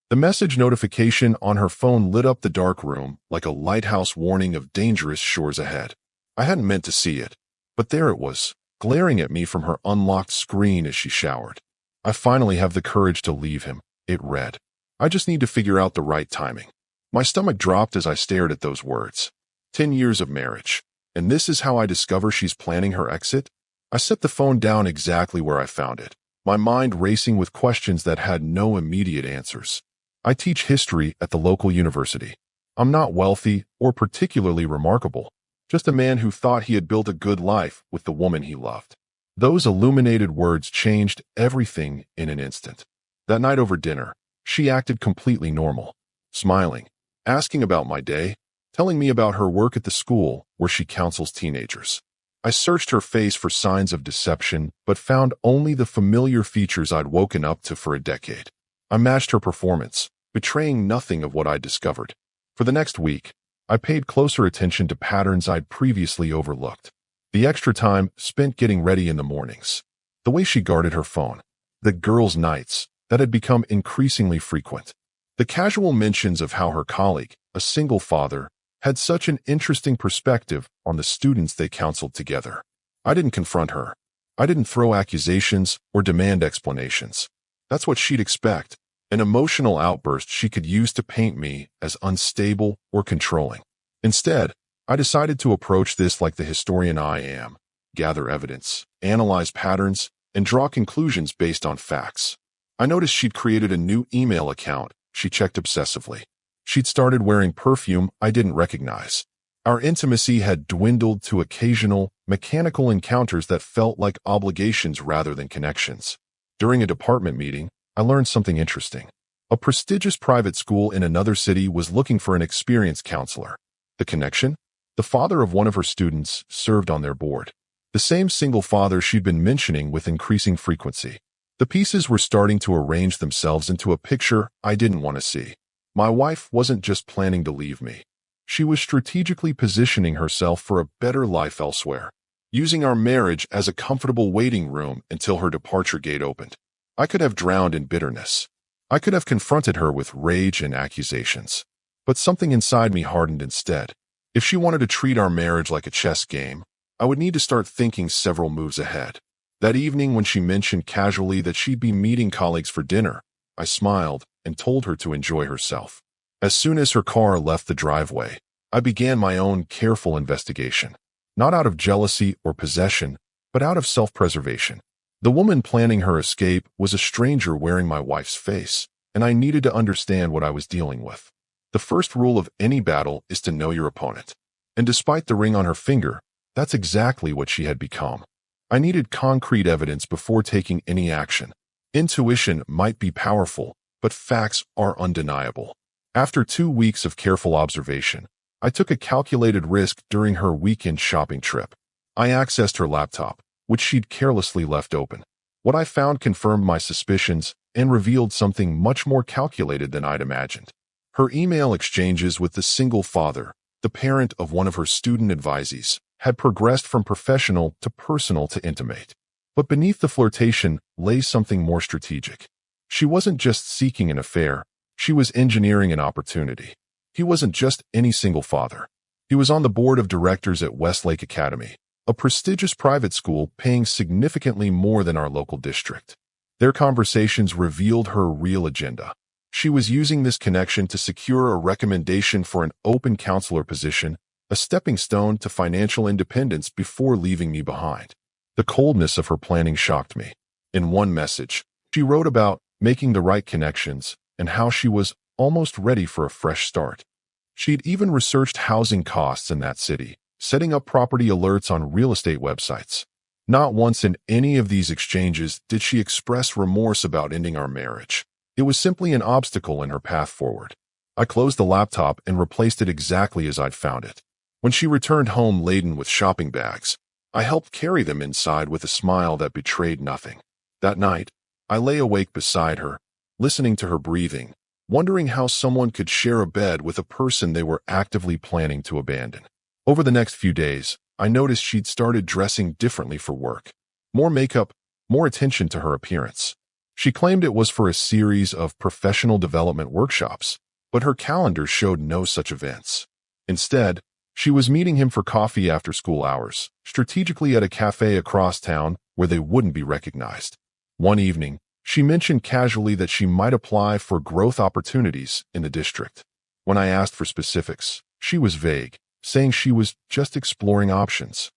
The message notification on her phone lit up the dark room like a lighthouse warning of dangerous shores ahead. I hadn't meant to see it, but there it was, glaring at me from her unlocked screen as she showered. I finally have the courage to leave him, it read. I just need to figure out the right timing. My stomach dropped as I stared at those words. 10 years of marriage. And this is how I discover she's planning her exit? I set the phone down exactly where I found it, my mind racing with questions that had no immediate answers. I teach history at the local university. I'm not wealthy or particularly remarkable, just a man who thought he had built a good life with the woman he loved. Those illuminated words changed everything in an instant. That night over dinner, she acted completely normal, smiling, asking about my day, telling me about her work at the school where she counsels teenagers. I searched her face for signs of deception, but found only the familiar features I'd woken up to for a decade. I matched her performance, betraying nothing of what I'd discovered. For the next week, I paid closer attention to patterns I'd previously overlooked. The extra time spent getting ready in the mornings, the way she guarded her phone, the girls' nights that had become increasingly frequent, the casual mentions of how her colleague, a single father, had such an interesting perspective on the students they counseled together. I didn't confront her. I didn't throw accusations or demand explanations. That's what she'd expect, an emotional outburst she could use to paint me as unstable or controlling. Instead, I decided to approach this like the historian I am, gather evidence, analyze patterns, and draw conclusions based on facts. I noticed she'd created a new email account she checked obsessively. She'd started wearing perfume I didn't recognize. Our intimacy had dwindled to occasional, mechanical encounters that felt like obligations rather than connections. During a department meeting, I learned something interesting. A prestigious private school in another city was looking for an experienced counselor. The connection? The father of one of her students served on their board. The same single father she'd been mentioning with increasing frequency. The pieces were starting to arrange themselves into a picture I didn't want to see. My wife wasn't just planning to leave me. She was strategically positioning herself for a better life elsewhere, using our marriage as a comfortable waiting room until her departure gate opened. I could have drowned in bitterness. I could have confronted her with rage and accusations. But something inside me hardened instead. If she wanted to treat our marriage like a chess game, I would need to start thinking several moves ahead. That evening when she mentioned casually that she'd be meeting colleagues for dinner, I smiled and told her to enjoy herself. As soon as her car left the driveway, I began my own careful investigation, not out of jealousy or possession, but out of self-preservation. The woman planning her escape was a stranger wearing my wife's face, and I needed to understand what I was dealing with. The first rule of any battle is to know your opponent. And despite the ring on her finger, that's exactly what she had become. I needed concrete evidence before taking any action. Intuition might be powerful, but facts are undeniable. After 2 weeks of careful observation, I took a calculated risk during her weekend shopping trip. I accessed her laptop, which she'd carelessly left open. What I found confirmed my suspicions and revealed something much more calculated than I'd imagined. Her email exchanges with the single father, the parent of one of her student advisees, had progressed from professional to personal to intimate. But beneath the flirtation lay something more strategic. She wasn't just seeking an affair, she was engineering an opportunity. He wasn't just any single father. He was on the board of directors at Westlake Academy, a prestigious private school paying significantly more than our local district. Their conversations revealed her real agenda. She was using this connection to secure a recommendation for an open counselor position, a stepping stone to financial independence before leaving me behind. The coldness of her planning shocked me. In one message, she wrote about making the right connections and how she was almost ready for a fresh start. She'd even researched housing costs in that city, setting up property alerts on real estate websites. Not once in any of these exchanges did she express remorse about ending our marriage. It was simply an obstacle in her path forward. I closed the laptop and replaced it exactly as I'd found it. When she returned home laden with shopping bags, I helped carry them inside with a smile that betrayed nothing. That night, I lay awake beside her, listening to her breathing, wondering how someone could share a bed with a person they were actively planning to abandon. Over the next few days, I noticed she'd started dressing differently for work. More makeup, more attention to her appearance. She claimed it was for a series of professional development workshops, but her calendar showed no such events. Instead, she was meeting him for coffee after school hours, strategically at a cafe across town where they wouldn't be recognized. One evening, she mentioned casually that she might apply for growth opportunities in the district. When I asked for specifics, she was vague, saying she was just exploring options.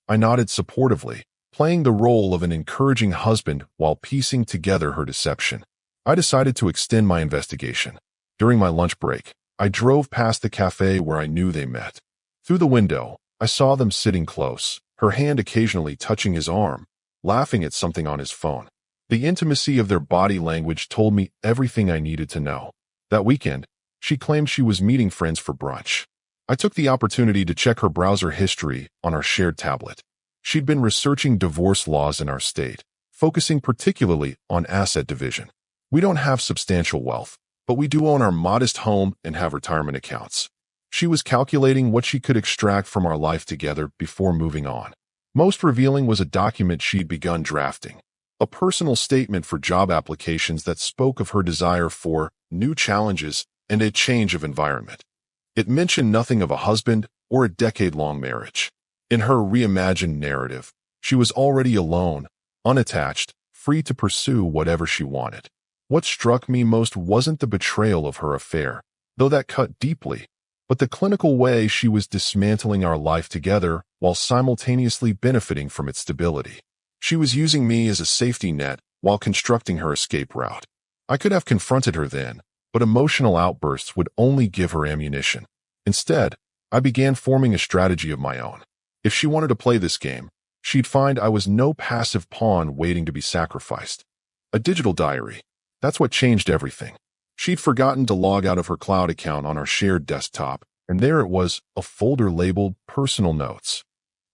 I nodded supportively, playing the role of an encouraging husband while piecing together her deception. I decided to extend my investigation. During my lunch break, I drove past the cafe where I knew they met. Through the window, I saw them sitting close, her hand occasionally touching his arm, laughing at something on his phone. The intimacy of their body language told me everything I needed to know. That weekend, she claimed she was meeting friends for brunch. I took the opportunity to check her browser history on our shared tablet. She'd been researching divorce laws in our state, focusing particularly on asset division. We don't have substantial wealth, but we do own our modest home and have retirement accounts. She was calculating what she could extract from our life together before moving on. Most revealing was a document she'd begun drafting, a personal statement for job applications that spoke of her desire for new challenges and a change of environment. It mentioned nothing of a husband or a decade-long marriage. In her reimagined narrative, she was already alone, unattached, free to pursue whatever she wanted. What struck me most wasn't the betrayal of her affair, though that cut deeply, but the clinical way she was dismantling our life together while simultaneously benefiting from its stability. She was using me as a safety net while constructing her escape route. I could have confronted her then, but emotional outbursts would only give her ammunition. Instead, I began forming a strategy of my own. If she wanted to play this game, she'd find I was no passive pawn waiting to be sacrificed. A digital diary. That's what changed everything. She'd forgotten to log out of her cloud account on our shared desktop, and there it was, a folder labeled Personal Notes.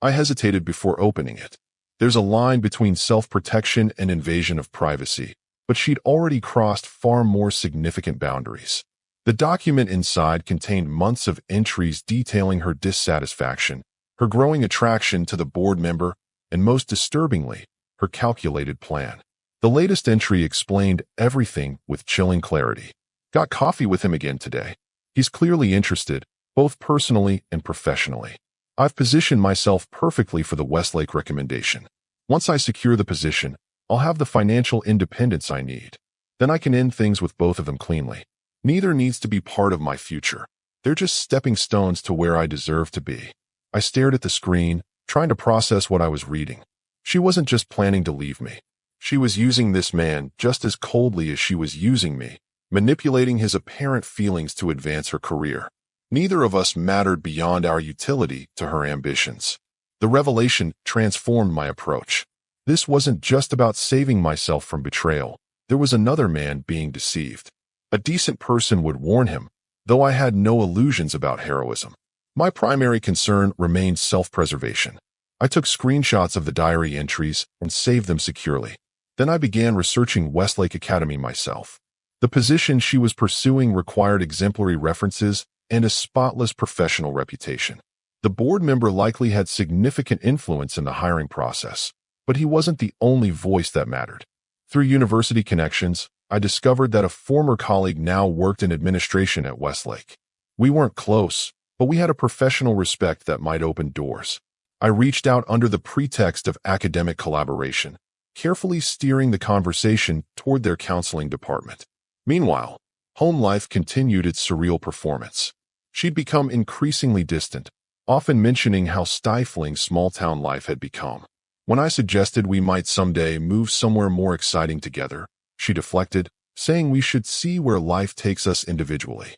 I hesitated before opening it. There's a line between self-protection and invasion of privacy, but she'd already crossed far more significant boundaries. The document inside contained months of entries detailing her dissatisfaction, her growing attraction to the board member, and most disturbingly, her calculated plan. The latest entry explained everything with chilling clarity. Got coffee with him again today. He's clearly interested, both personally and professionally. I've positioned myself perfectly for the Westlake recommendation. Once I secure the position, I'll have the financial independence I need. Then I can end things with both of them cleanly. Neither needs to be part of my future. They're just stepping stones to where I deserve to be. I stared at the screen, trying to process what I was reading. She wasn't just planning to leave me. She was using this man just as coldly as she was using me, manipulating his apparent feelings to advance her career. Neither of us mattered beyond our utility to her ambitions. The revelation transformed my approach. This wasn't just about saving myself from betrayal. There was another man being deceived. A decent person would warn him, though I had no illusions about heroism. My primary concern remained self-preservation. I took screenshots of the diary entries and saved them securely. Then I began researching Westlake Academy myself. The position she was pursuing required exemplary references and a spotless professional reputation. The board member likely had significant influence in the hiring process, but he wasn't the only voice that mattered. Through university connections, I discovered that a former colleague now worked in administration at Westlake. We weren't close, but we had a professional respect that might open doors. I reached out under the pretext of academic collaboration, carefully steering the conversation toward their counseling department. Meanwhile, home life continued its surreal performance. She'd become increasingly distant, often mentioning how stifling small-town life had become. When I suggested we might someday move somewhere more exciting together, she deflected, saying we should see where life takes us individually.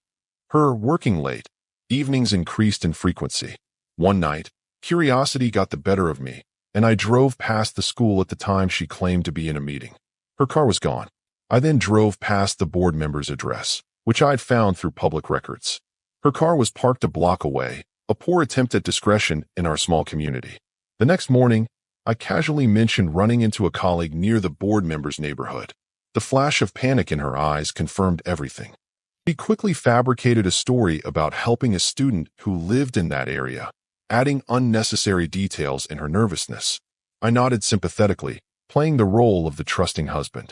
Her working late evenings increased in frequency. One night, curiosity got the better of me, and I drove past the school at the time she claimed to be in a meeting. Her car was gone. I then drove past the board member's address, which I'd found through public records. Her car was parked a block away, a poor attempt at discretion in our small community. The next morning, I casually mentioned running into a colleague near the board member's neighborhood. The flash of panic in her eyes confirmed everything. She quickly fabricated a story about helping a student who lived in that area, adding unnecessary details in her nervousness. I nodded sympathetically, playing the role of the trusting husband.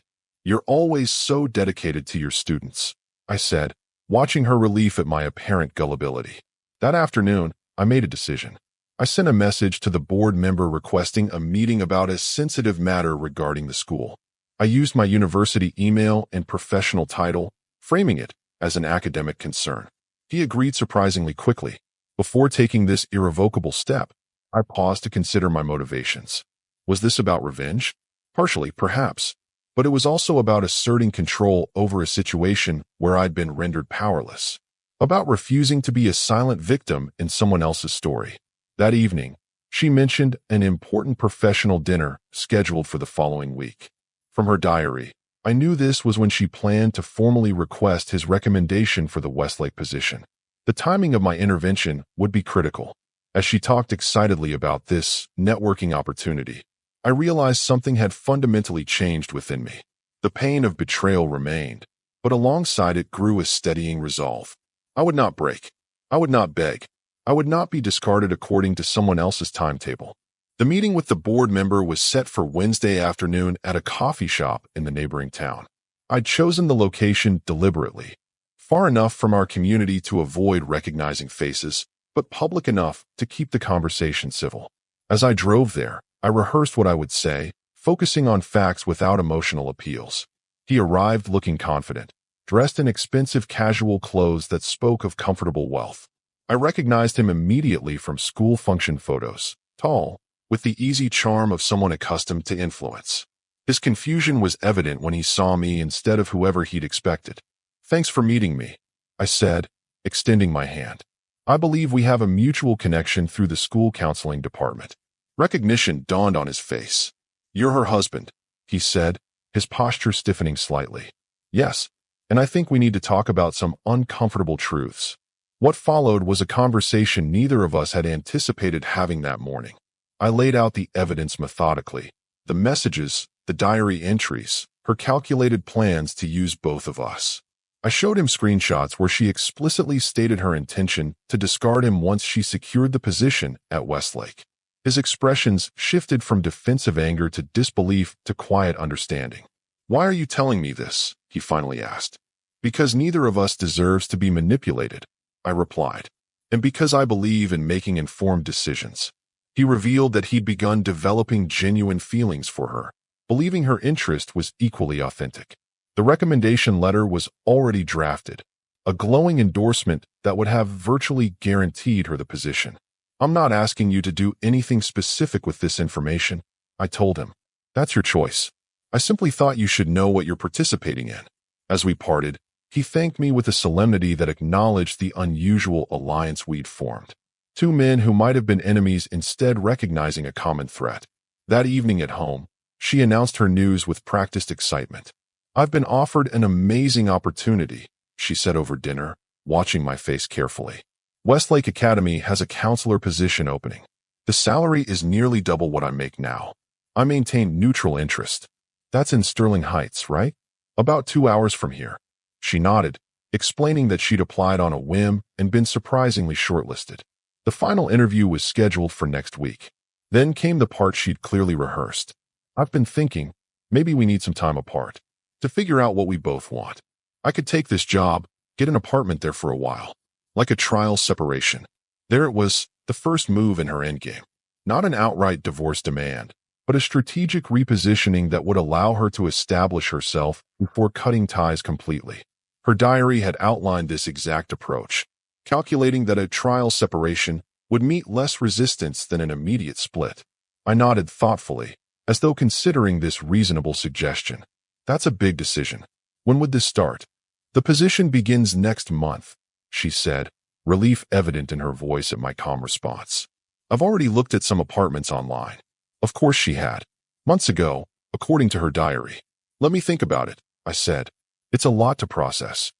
You're always so dedicated to your students, I said, watching her relief at my apparent gullibility. That afternoon, I made a decision. I sent a message to the board member requesting a meeting about a sensitive matter regarding the school. I used my university email and professional title, framing it as an academic concern. He agreed surprisingly quickly. Before taking this irrevocable step, I paused to consider my motivations. Was this about revenge? Partially, perhaps. But it was also about asserting control over a situation where I'd been rendered powerless. About refusing to be a silent victim in someone else's story. That evening, she mentioned an important professional dinner scheduled for the following week. From her diary, I knew this was when she planned to formally request his recommendation for the Westlake position. The timing of my intervention would be critical. As she talked excitedly about this networking opportunity, I realized something had fundamentally changed within me. The pain of betrayal remained, but alongside it grew a steadying resolve. I would not break. I would not beg. I would not be discarded according to someone else's timetable. The meeting with the board member was set for Wednesday afternoon at a coffee shop in the neighboring town. I'd chosen the location deliberately, far enough from our community to avoid recognizing faces, but public enough to keep the conversation civil. As I drove there, I rehearsed what I would say, focusing on facts without emotional appeals. He arrived looking confident, dressed in expensive casual clothes that spoke of comfortable wealth. I recognized him immediately from school function photos, tall, with the easy charm of someone accustomed to influence. His confusion was evident when he saw me instead of whoever he'd expected. "Thanks for meeting me," I said, extending my hand. "I believe we have a mutual connection through the school counseling department." Recognition dawned on his face. "You're her husband," he said, his posture stiffening slightly. "Yes, and I think we need to talk about some uncomfortable truths." What followed was a conversation neither of us had anticipated having that morning. I laid out the evidence methodically, the messages, the diary entries, her calculated plans to use both of us. I showed him screenshots where she explicitly stated her intention to discard him once she secured the position at Westlake. His expressions shifted from defensive anger to disbelief to quiet understanding. "Why are you telling me this?" he finally asked. "Because neither of us deserves to be manipulated," I replied, "and because I believe in making informed decisions." He revealed that he'd begun developing genuine feelings for her, believing her interest was equally authentic. The recommendation letter was already drafted, a glowing endorsement that would have virtually guaranteed her the position. "I'm not asking you to do anything specific with this information," I told him. "That's your choice. I simply thought you should know what you're participating in." As we parted, he thanked me with a solemnity that acknowledged the unusual alliance we'd formed. Two men who might have been enemies instead recognizing a common threat. That evening at home, she announced her news with practiced excitement. "I've been offered an amazing opportunity," she said over dinner, watching my face carefully. "Westlake Academy has a counselor position opening. The salary is nearly double what I make now. I maintain neutral interest. That's in Sterling Heights, right? About 2 hours from here." She nodded, explaining that she'd applied on a whim and been surprisingly shortlisted. The final interview was scheduled for next week. Then came the part she'd clearly rehearsed. "I've been thinking, maybe we need some time apart to figure out what we both want. I could take this job, get an apartment there for a while. Like a trial separation." There it was, the first move in her endgame. Not an outright divorce demand, but a strategic repositioning that would allow her to establish herself before cutting ties completely. Her diary had outlined this exact approach, calculating that a trial separation would meet less resistance than an immediate split. I nodded thoughtfully, as though considering this reasonable suggestion. "That's a big decision. When would this start?" "The position begins next month," she said, relief evident in her voice at my calm response. "I've already looked at some apartments online." Of course she had. Months ago, according to her diary. "Let me think about it," I said. "It's a lot to process."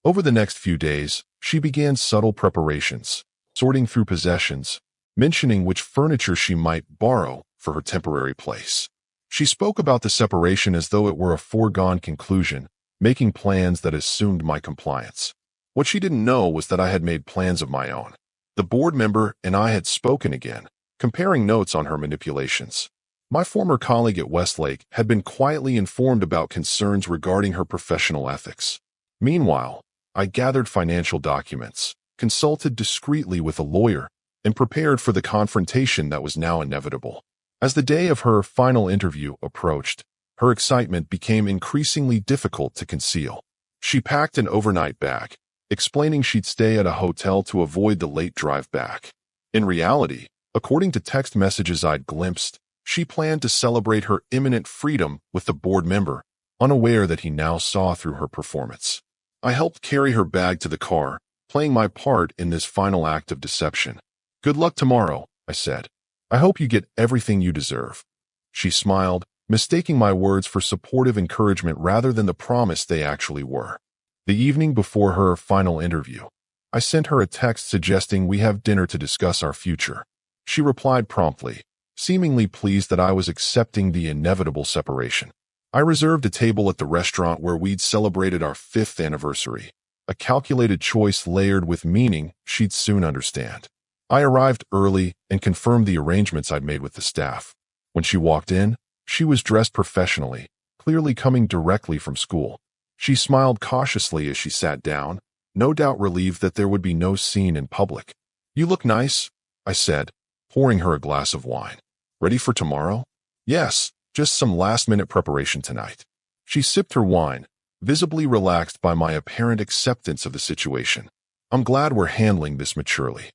Over the next few days, she began subtle preparations, sorting through possessions, mentioning which furniture she might borrow for her temporary place. She spoke about the separation as though it were a foregone conclusion, making plans that assumed my compliance. What she didn't know was that I had made plans of my own. The board member and I had spoken again, comparing notes on her manipulations. My former colleague at Westlake had been quietly informed about concerns regarding her professional ethics. Meanwhile, I gathered financial documents, consulted discreetly with a lawyer, and prepared for the confrontation that was now inevitable. As the day of her final interview approached, her excitement became increasingly difficult to conceal. She packed an overnight bag, explaining she'd stay at a hotel to avoid the late drive back. In reality, according to text messages I'd glimpsed, she planned to celebrate her imminent freedom with the board member, unaware that he now saw through her performance. I helped carry her bag to the car, playing my part in this final act of deception. "Good luck tomorrow," I said. "I hope you get everything you deserve." She smiled, mistaking my words for supportive encouragement rather than the promise they actually were. The evening before her final interview, I sent her a text suggesting we have dinner to discuss our future. She replied promptly, seemingly pleased that I was accepting the inevitable separation. I reserved a table at the restaurant where we'd celebrated our 5th anniversary, a calculated choice layered with meaning she'd soon understand. I arrived early and confirmed the arrangements I'd made with the staff. When she walked in, she was dressed professionally, clearly coming directly from school. She smiled cautiously as she sat down, no doubt relieved that there would be no scene in public. "You look nice," I said, pouring her a glass of wine. "Ready for tomorrow?" "Yes, just some last-minute preparation tonight." She sipped her wine, visibly relaxed by my apparent acceptance of the situation. "I'm glad we're handling this maturely."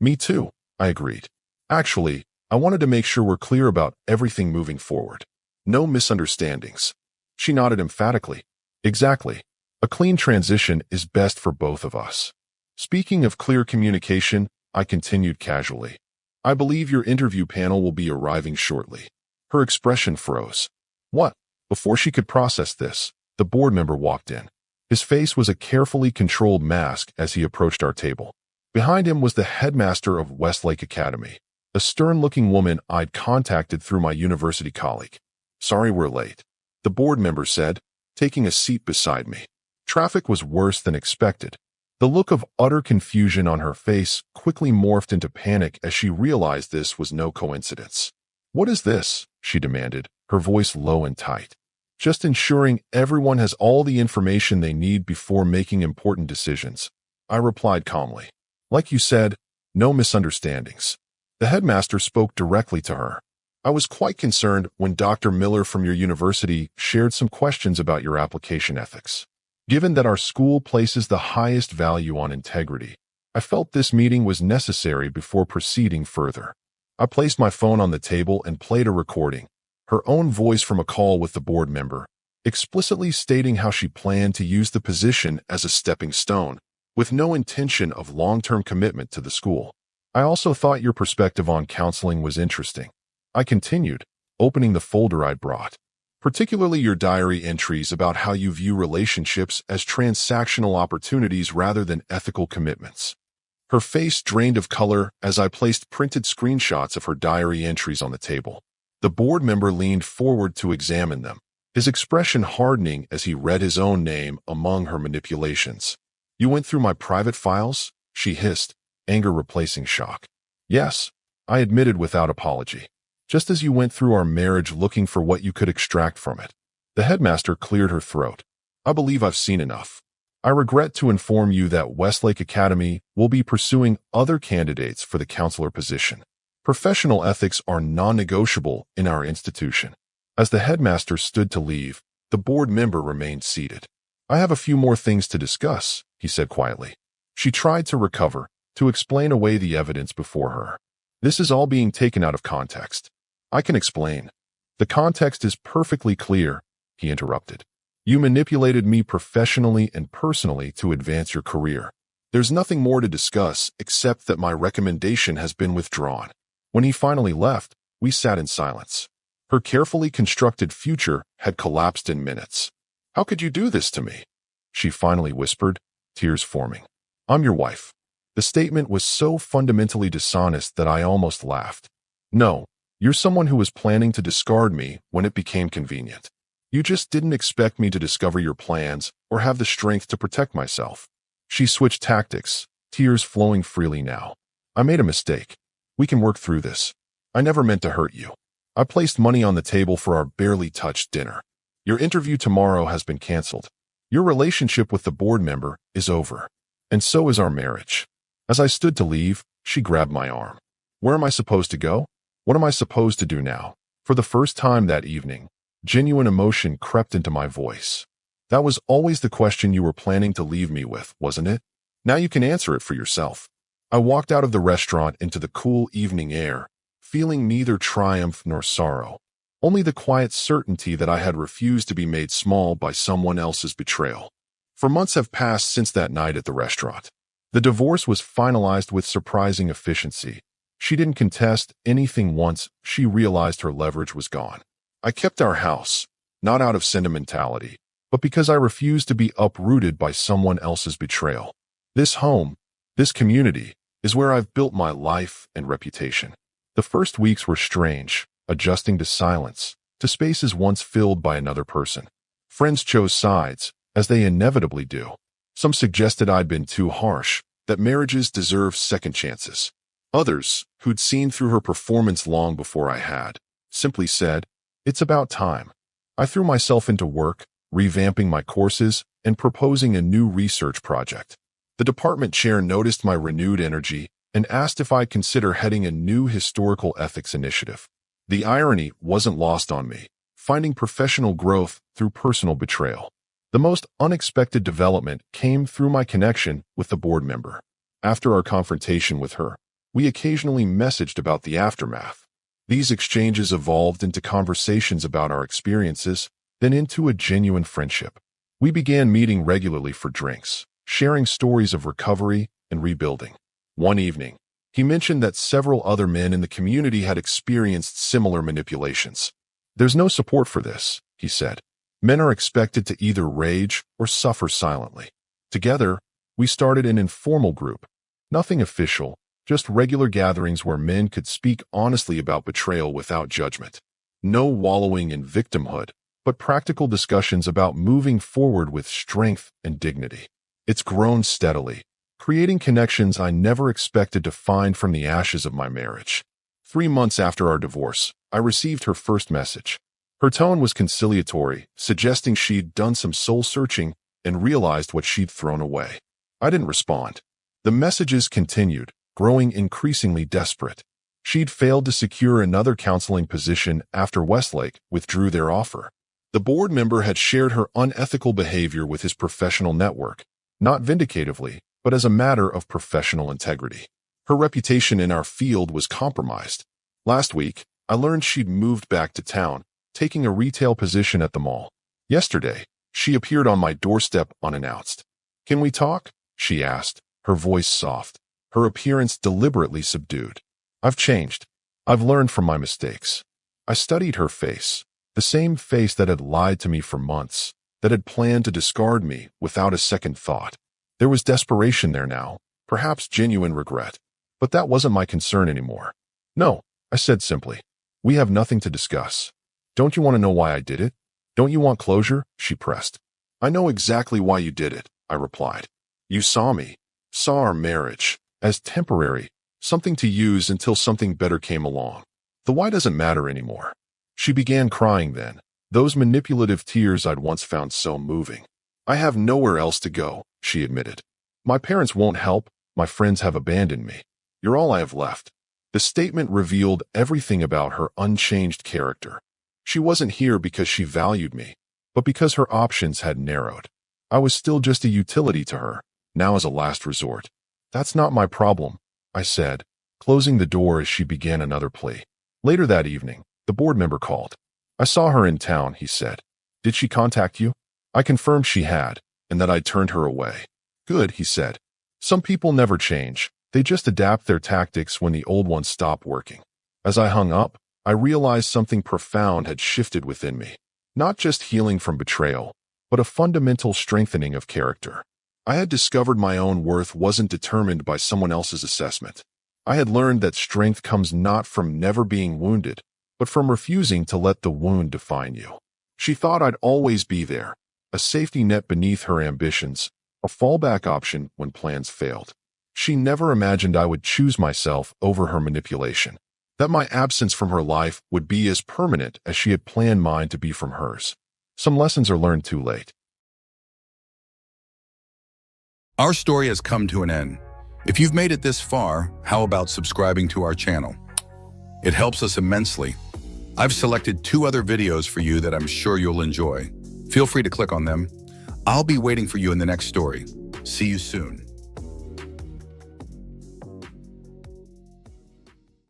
"Me too," I agreed. "Actually, I wanted to make sure we're clear about everything moving forward. No misunderstandings." She nodded emphatically. "Exactly. A clean transition is best for both of us." Speaking of clear communication, I continued casually. "I believe your interview panel will be arriving shortly." Her expression froze. "What?" Before she could process this, the board member walked in. His face was a carefully controlled mask as he approached our table. Behind him was the headmaster of Westlake Academy, a stern-looking woman I'd contacted through my university colleague. "Sorry we're late," the board member said, taking a seat beside me. Traffic was worse than expected. The look of utter confusion on her face quickly morphed into panic as she realized this was no coincidence. "What is this?" she demanded, her voice low and tight. "Just ensuring everyone has all the information they need before making important decisions," I replied calmly. "Like you said, no misunderstandings." The headmaster spoke directly to her. "I was quite concerned when Dr. Miller from your university shared some questions about your application ethics. Given that our school places the highest value on integrity, I felt this meeting was necessary before proceeding further." I placed my phone on the table and played a recording, her own voice from a call with the board member, explicitly stating how she planned to use the position as a stepping stone, with no intention of long-term commitment to the school. "I also thought your perspective on counseling was interesting," I continued, opening the folder I'd brought. "Particularly your diary entries about how you view relationships as transactional opportunities rather than ethical commitments." Her face drained of color as I placed printed screenshots of her diary entries on the table. The board member leaned forward to examine them, his expression hardening as he read his own name among her manipulations. "You went through my private files?" she hissed, anger replacing shock. "Yes," I admitted without apology. "Just as you went through our marriage looking for what you could extract from it." The headmaster cleared her throat. "I believe I've seen enough. I regret to inform you that Westlake Academy will be pursuing other candidates for the counselor position. Professional ethics are non-negotiable in our institution." As the headmaster stood to leave, the board member remained seated. "I have a few more things to discuss," he said quietly. She tried to recover, to explain away the evidence before her. "This is all being taken out of context." "I can explain." "The context is perfectly clear," he interrupted. "You manipulated me professionally and personally to advance your career. There's nothing more to discuss except that my recommendation has been withdrawn." When he finally left, we sat in silence. Her carefully constructed future had collapsed in minutes. "How could you do this to me?" she finally whispered, tears forming. "I'm your wife." The statement was so fundamentally dishonest that I almost laughed. "No, you're someone who was planning to discard me when it became convenient. You just didn't expect me to discover your plans or have the strength to protect myself." She switched tactics, tears flowing freely now. "I made a mistake. We can work through this. I never meant to hurt you." I placed money on the table for our barely touched dinner. Your interview tomorrow has been canceled. Your relationship with the board member is over. And so is our marriage. As I stood to leave, she grabbed my arm. Where am I supposed to go? What am I supposed to do now? For the first time that evening, genuine emotion crept into my voice. That was always the question you were planning to leave me with, wasn't it? Now you can answer it for yourself. I walked out of the restaurant into the cool evening air, feeling neither triumph nor sorrow, only the quiet certainty that I had refused to be made small by someone else's betrayal. For months have passed since that night at the restaurant. The divorce was finalized with surprising efficiency. She didn't contest anything once she realized her leverage was gone. I kept our house, not out of sentimentality, but because I refused to be uprooted by someone else's betrayal. This home, this community, is where I've built my life and reputation. The first weeks were strange, adjusting to silence, to spaces once filled by another person. Friends chose sides, as they inevitably do. Some suggested I'd been too harsh, that marriages deserve second chances. Others, who'd seen through her performance long before I had, simply said, "It's about time." I threw myself into work, revamping my courses and proposing a new research project. The department chair noticed my renewed energy and asked if I'd consider heading a new historical ethics initiative. The irony wasn't lost on me, finding professional growth through personal betrayal. The most unexpected development came through my connection with the board member. After our confrontation with her, we occasionally messaged about the aftermath. These exchanges evolved into conversations about our experiences, then into a genuine friendship. We began meeting regularly for drinks, sharing stories of recovery and rebuilding. One evening, he mentioned that several other men in the community had experienced similar manipulations. "There's no support for this," he said. "Men are expected to either rage or suffer silently." Together, we started an informal group. Nothing official, just regular gatherings where men could speak honestly about betrayal without judgment. No wallowing in victimhood, but practical discussions about moving forward with strength and dignity. It's grown steadily, creating connections I never expected to find from the ashes of my marriage. 3 months after our divorce, I received her first message. Her tone was conciliatory, suggesting she'd done some soul-searching and realized what she'd thrown away. I didn't respond. The messages continued, growing increasingly desperate. She'd failed to secure another counseling position after Westlake withdrew their offer. The board member had shared her unethical behavior with his professional network, not vindicatively, but as a matter of professional integrity. Her reputation in our field was compromised. Last week, I learned she'd moved back to town, taking a retail position at the mall. Yesterday, she appeared on my doorstep unannounced. "Can we talk?" she asked, her voice soft, her appearance deliberately subdued. "I've changed. I've learned from my mistakes." I studied her face, the same face that had lied to me for months, that had planned to discard me without a second thought. There was desperation there now, perhaps genuine regret, but that wasn't my concern anymore. "No," I said simply. "We have nothing to discuss." "Don't you want to know why I did it? Don't you want closure?" she pressed. "I know exactly why you did it," I replied. "You saw our marriage, as temporary, something to use until something better came along. The why doesn't matter anymore." She began crying then, those manipulative tears I'd once found so moving. "I have nowhere else to go," she admitted. "My parents won't help, my friends have abandoned me. You're all I have left." The statement revealed everything about her unchanged character. She wasn't here because she valued me, but because her options had narrowed. I was still just a utility to her, now as a last resort. "That's not my problem," I said, closing the door as she began another plea. Later that evening, the board member called. "I saw her in town," he said. "Did she contact you?" I confirmed she had, and that I'd turned her away. "Good," he said. "Some people never change. They just adapt their tactics when the old ones stop working." As I hung up, I realized something profound had shifted within me. Not just healing from betrayal, but a fundamental strengthening of character. I had discovered my own worth wasn't determined by someone else's assessment. I had learned that strength comes not from never being wounded, but from refusing to let the wound define you. She thought I'd always be there, a safety net beneath her ambitions, a fallback option when plans failed. She never imagined I would choose myself over her manipulation. that my absence from her life would be as permanent as she had planned mine to be from hers. Some lessons are learned too late. Our story has come to an end. If you've made it this far, how about subscribing to our channel? It helps us immensely. I've selected 2 other videos for you that I'm sure you'll enjoy. Feel free to click on them. I'll be waiting for you in the next story. See you soon.